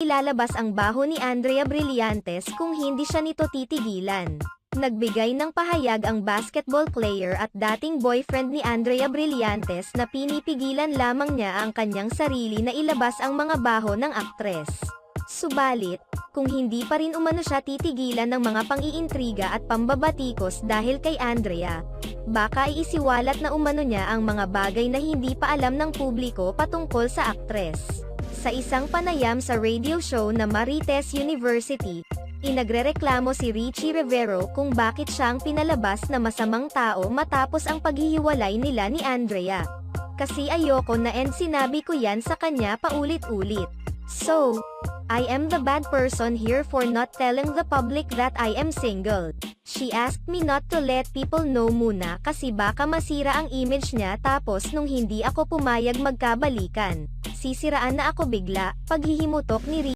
ilalabas ang baho ni Andrea Brillantes kung hindi siya nito titigilan. Nagbigay ng pahayag ang basketball player at dating boyfriend ni Andrea Brillantes na pinipigilan lamang niya ang kanyang sarili na ilabas ang mga baho ng aktres. Subalit, kung hindi pa rin umano siya titigilan ng mga pang-iintriga at pambabatikos dahil kay Andrea, baka iisiwalat na umano niya ang mga bagay na hindi pa alam ng publiko patungkol sa aktres. Sa isang panayam sa radio show na Marites University, inagrereklamo si Richie Rivero kung bakit siyang pinalabas na masamang tao matapos ang paghihiwalay nila ni Andrea. Kasi ayoko na and sinabi ko yan sa kanya paulit-ulit. So, I am the bad person here for not telling the public that I am single. She asked me not to let people know muna kasi baka masira ang image niya tapos nung hindi ako pumayag magkabalikan, sisiraan na ako bigla, paghihimutok ni Richie.